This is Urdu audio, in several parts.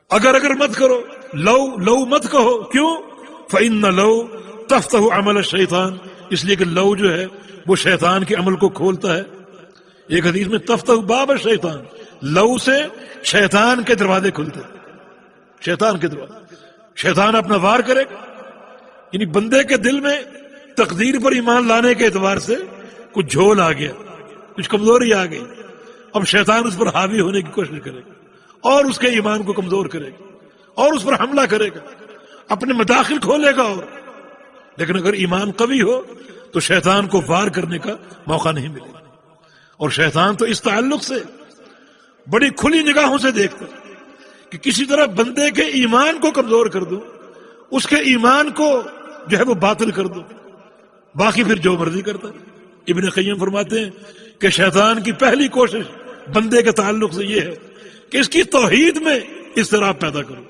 اگر مت کرو، لو مت کہو، کیوں؟ فإن لو تفتح عمل الشیطان، اس لیے کہ لو جو ہے وہ شیطان کے عمل کو کھولتا ہے۔ ایک حدیث میں تفتح باب الشیطان، لو سے شیطان کے دروازے کھلتے، شیطان کے دروازے، شیطان اپنا وار کرے گا۔ یعنی بندے کے دل میں تقدیر پر ایمان لانے کے اعتبار سے کچھ جھول آ گیا، کچھ کمزوری آ گئی، اب شیطان اس پر حاوی ہونے کی کوشش کرے گا اور اس کے ایمان کو کمزور کرے گا اور اس پر حملہ کرے گا، اپنے مداخل کھولے گا۔ اور لیکن اگر ایمان قوی ہو تو شیطان کو وار کرنے کا موقع نہیں ملے گا۔ اور شیطان تو اس تعلق سے بڑی کھلی نگاہوں سے دیکھتا کہ کسی طرح بندے کے ایمان کو کمزور کر دوں، اس کے ایمان کو جو ہے وہ باطل کر دوں، باقی پھر جو مرضی کرتا ہے۔ ابن قیم فرماتے ہیں کہ شیطان کی پہلی کوشش بندے کے تعلق سے یہ ہے کہ اس کی توحید میں اضطراب پیدا کرو،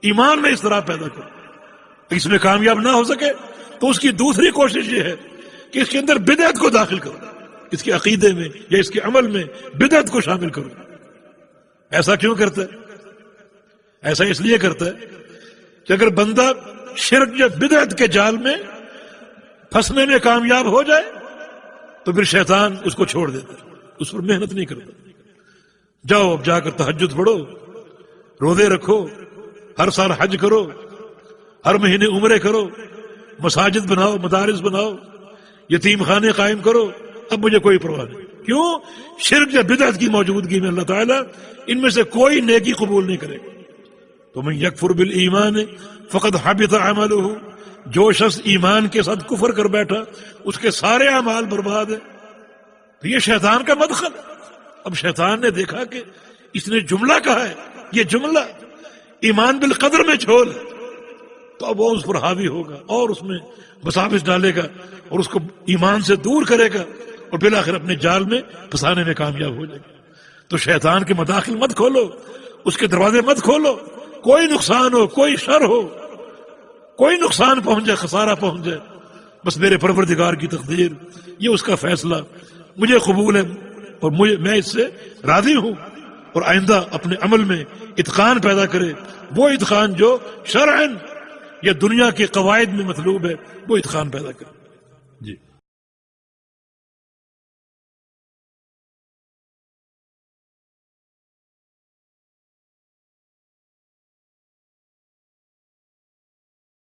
ایمان میں اضطراب پیدا کرو۔ اس میں کامیاب نہ ہو سکے تو اس کی دوسری کوشش یہ ہے کہ اس کے اندر بدعت کو داخل کرو، اس کے عقیدے میں یا اس کے عمل میں بدعت کو شامل کرو۔ ایسا کیوں کرتا ہے؟ ایسا اس لیے کرتا ہے کہ اگر بندہ شرک یا بدعت کے جال میں پھنسنے میں کامیاب ہو جائے تو پھر شیطان اس کو چھوڑ دیتا ہے، اس پر محنت نہیں کرتا۔ جاؤ اب جا کر تہجد پڑھو، روزے رکھو، ہر سال حج کرو، ہر مہینے عمرے کرو، مساجد بناؤ، مدارس بناؤ، یتیم خانے قائم کرو، اب مجھے کوئی پرواہ نہیں۔ کیوں؟ شرک یا بدعت کی موجودگی میں اللہ تعالیٰ ان میں سے کوئی نیکی قبول نہیں کرے گا۔ تو من یکفر بالایمان فقد حبط عملہ، جو شخص ایمان کے ساتھ کفر کر بیٹھا اس کے سارے اعمال برباد ہیں۔ تو یہ شیطان کا مدخل۔ اب شیطان نے دیکھا کہ اس نے جملہ کہا ہے، یہ جملہ ایمان بالقدر میں جھول ہے، تو اب وہ اس پر حاوی ہوگا اور اس میں بساوس ڈالے گا اور اس کو ایمان سے دور کرے گا اور بالآخر اپنے جال میں پھنسانے میں کامیاب ہو جائے گا۔ تو شیطان کے مداخل مت کھولو، اس کے دروازے مت کھولو، کوئی نقصان ہو، کوئی شر ہو، کوئی نقصان پہنچ جائے، خسارہ پہنچ جائے، بس میرے پروردگار کی تقدیر، یہ اس کا فیصلہ مجھے قبول ہے اور میں اس سے راضی ہوں۔ اور آئندہ اپنے عمل میں اتقان پیدا کرے، وہ اتقان جو شرعاً یا دنیا کے قواعد میں مطلوب ہے، وہ اتقان پیدا کرے۔ جی